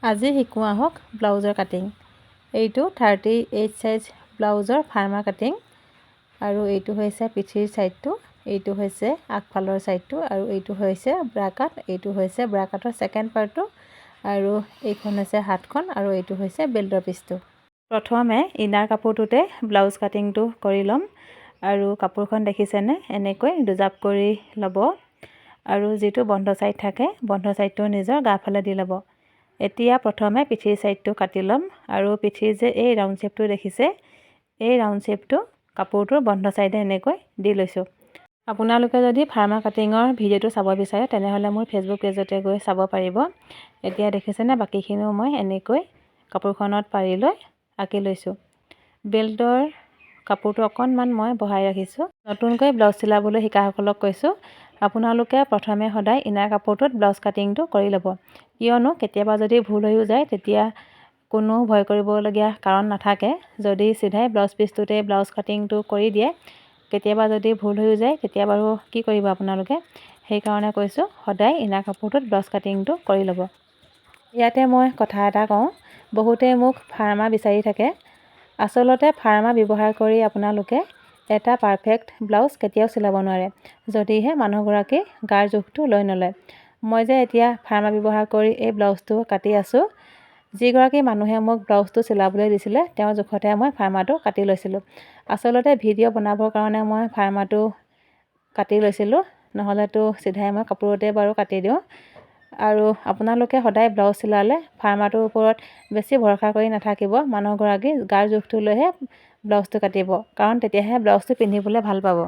আজি শিকোঁ আহক ব্লাউজৰ কাটিং। এইটো 38 সাইজ ব্লাউজৰ ফাৰ্মা কাটিং আৰু এইটো হৈছে পিঠিৰ সাইডটো, এইটো হৈছে আগফালৰ সাইডটো আৰু এইটো হৈছে ব্ৰা কাট, এইটো হৈছে ব্ৰা কাটৰ সেকেন্ড পাৰ্টটো আৰু এইখন হৈছে হাতখন আৰু এইটো হৈছে বেল্টৰ পিচটো। প্ৰথমে ইনাৰ কাপোৰটোতে ব্লাউজ কাটিংটো কৰি ল'ম আৰু কাপোৰখন দেখিছেনে এনেকৈ দুজাপ কৰি ল'ব আৰু যিটো বন্ধ সাইড থাকে বন্ধ সাইডটো নিজৰ গাফালে দি ল'ব। এতিয়া প্ৰথমে পিঠিৰ সাইডটো কাটি ল'ম আৰু পিঠিৰ যে এই ৰাউণ্ড শেপটো দেখিছে এই ৰাউণ্ড শেপটো কাপোৰটোৰ বন্ধ সাইডে এনেকৈ দি লৈছোঁ। আপোনালোকে যদি ফাৰ্মা কাটিঙৰ ভিডিঅ'টো চাব বিচাৰে তেনেহ'লে মোৰ ফেচবুক পেজতে গৈ চাব পাৰিব। এতিয়া দেখিছেনে বাকীখিনিও মই এনেকৈ কাপোৰখনত পাৰি লৈ আঁকি লৈছোঁ। বেল্টৰ কাপোৰটো অকণমান মই বহাই ৰাখিছোঁ। নতুনকৈ ব্লাউজ চিলাবলৈ শিকাসকলক কৈছোঁ আপোনালোকে প্ৰথমে সদায় ইনাৰ কাপোৰটোত ব্লাউজ কাটিংটো কৰি ল'ব, কিয়নো কেতিয়াবা যদি ভুল হৈও যায় তেতিয়া কোনো ভয় কৰিবলগীয়া কাৰণ নাথাকে। যদি চিধাই ব্লাউজ পিচটোতে ব্লাউজ কাটিংটো কৰি দিয়ে কেতিয়াবা যদি ভুল হৈও যায় তেতিয়া বাৰু কি কৰিব আপোনালোকে, সেইকাৰণে কৈছোঁ সদায় ইনাৰ কাপোৰটোত ব্লাউজ কাটিংটো কৰি ল'ব। ইয়াতে মই কথা এটা কওঁ, বহুতে মোক ফাৰ্মা বিচাৰি থাকে। আচলতে ফাৰ্মা ব্যৱহাৰ কৰি আপোনালোকে এটা পাৰফেক্ট ব্লাউজ কেতিয়াও চিলাব নোৱাৰে যদিহে মানুহগৰাকী গাৰ জোখটো লৈ নলয়। মই যে এতিয়া ফাৰ্মা ব্যৱহাৰ কৰি এই ব্লাউজটো কাটি আছোঁ, যিগৰাকী মানুহে মোক ব্লাউজটো চিলাবলৈ দিছিলে তেওঁৰ জোখতে মই ফাৰ্মাটো কাটি লৈছিলোঁ। আচলতে ভিডিঅ' বনাবৰ কাৰণে মই ফাৰ্মাটো কাটি লৈছিলোঁ, নহ'লেতো চিধাই মই কাপোৰতে বাৰু কাটি দিওঁ। আৰু আপোনালোকে সদায় ব্লাউজ চিলালে ফাৰ্মাটোৰ ওপৰত বেছি ভৰসা কৰি নাথাকিব, মানুহগৰাকী গাৰ জোখটো লৈহে ব্লাউজটো কাটিব, কাৰণ তেতিয়াহে ব্লাউজটো পিন্ধিবলৈ ভাল পাব।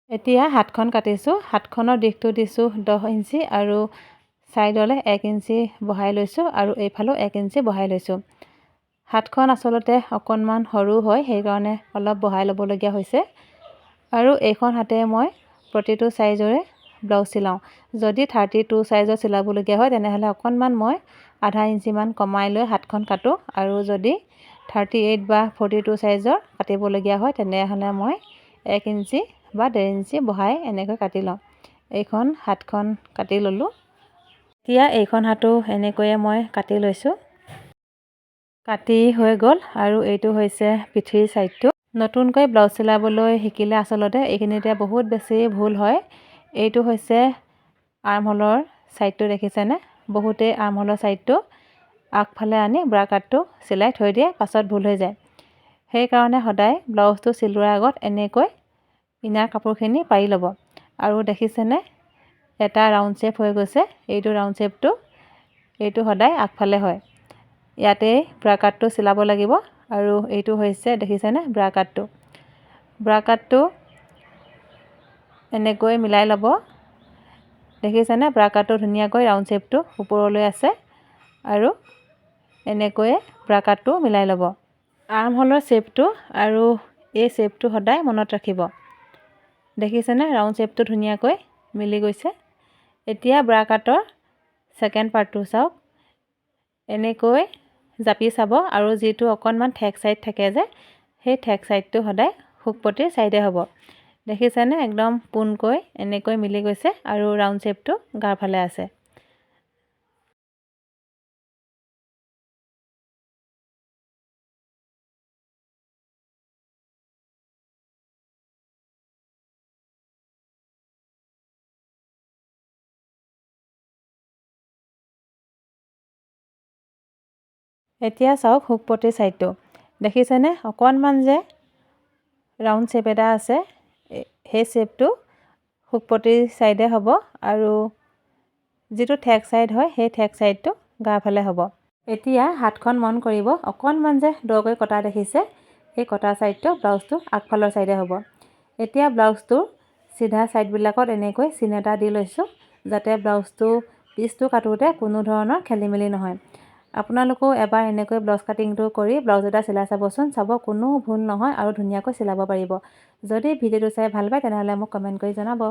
এতিয়া হাতখন কাটিছোঁ, হাতখনৰ দিশটো দিছোঁ 10 ইঞ্চি আৰু ছাইডলৈ 1 ইঞ্চি বহাই লৈছোঁ আৰু এইফালেও 1 ইঞ্চি বহাই লৈছোঁ। হাতখন আচলতে অকণমান সৰু হয় সেইকাৰণে অলপ বহাই ল'বলগীয়া হৈছে আৰু এইখন হাতে মই প্ৰতিটো ছাইজৰে ব্লাউজ চিলাওঁ। যদি 32 ছাইজৰ চিলাবলগীয়া হয় তেনেহ'লে অকণমান মই আধা ইঞ্চিমান কমাই লৈ হাতখন কাটোঁ আৰু যদি 38 বা 42 ছাইজৰ কাটিবলগীয়া হয় তেনেহ'লে মই 1 ইঞ্চি বা 1.5 ইঞ্চি বহাই এনেকৈ কাটি লওঁ। এইখন হাতখন কাটি ল'লোঁ। এতিয়া এইখন হাতো এনেকৈয়ে মই কাটি লৈছোঁ। কাটি হৈ গ'ল আৰু এইটো হৈছে পিঠিৰ ছাইডটো। নতুনকৈ ব্লাউজ চিলাবলৈ শিকিলে আচলতে এইখিনিতে বহুত বেছি ভুল হয়। এইটো হৈছে আৰ্মহোলৰ ছাইডটো দেখিছেনে, বহুতে আৰ্মহোলৰ ছাইডটো আগফালে আনি ব্ৰা কাটটো চিলাই থৈ দিয়ে, পাছত ভুল হৈ যায়। সেইকাৰণে সদায় ব্লাউজটো চিলোৱাৰ আগত এনেকৈ ইনাৰ কাপোৰখিনি পাৰি ল'ব আৰু দেখিছেনে এটা ৰাউণ্ড শ্বেপ হৈ গৈছে, এইটো ৰাউণ্ড শ্বেপটো এইটো সদায় আগফালে হয়। ইয়াতে ব্ৰা কাটটো চিলাব লাগিব আৰু এইটো হৈছে দেখিছেনে ব্ৰা কাটটো। ব্ৰা কাটটো এনেকৈ মিলাই ল'ব, দেখিছেনে ব্ৰা কাটটো ধুনীয়াকৈ ৰাউণ্ড শ্বেপটো ওপৰলৈ আছে আৰু এনেকৈয়ে ব্ৰা কাটটো মিলাই ল'ব। আৰ্মহোলৰ শ্বেপটো আৰু এই শ্বেপটো সদায় মনত ৰাখিব। দেখিছেনে ৰাউণ্ড শ্বেপটো ধুনীয়াকৈ মিলি গৈছে। এতিয়া ব্ৰা কাটৰ সেকেন্ড পাৰ্টটো চাওক, এনেকৈ জাপি চাব আৰু যিটো অকণমান ঠেক ছাইড থাকে যে সেই ঠেক ছাইডটো সদায় শুকপতিৰ ছাইডে হ'ব। দেখিছেনে একদম পোনকৈ এনেকৈ মিলি গৈছে আৰু ৰাউণ্ড শ্বেপটো গাৰ ফালে আছে। এতিয়া চাওক শুকপতিৰ ছাইডটো দেখিছেনে অকণমান যে ৰাউণ্ড শ্বেপ এটা আছে, সেই শ্বেপটো শুকপতিৰ ছাইডে হ'ব আৰু যিটো ঠেক ছাইড হয় সেই ঠেক ছাইডটো গাৰ ফালে হ'ব। এতিয়া হাতখন মন কৰিব, অকণমান যে দকৈ কটা দেখিছে সেই কটা ছাইডটো ব্লাউজটো আগফালৰ ছাইডে হ'ব। এতিয়া ব্লাউজটোৰ চিধা ছাইডবিলাকত এনেকৈ চিন এটা দি লৈছোঁ যাতে ব্লাউজটো পিচটো কাটোতে কোনো ধৰণৰ খেলি মেলি নহয়। আপোনালোকেও এবাৰ এনেকৈ ব্লাউজ কাটিংটো কৰি ব্লাউজ এটা চিলাই চাবচোন, চাব কোনো ভুল নহয় আৰু ধুনীয়াকৈ চিলাব পাৰিব। যদি ভিডিঅ'টো চাই ভাল পায় তেনেহ'লে মোক কমেণ্ট কৰি জনাব।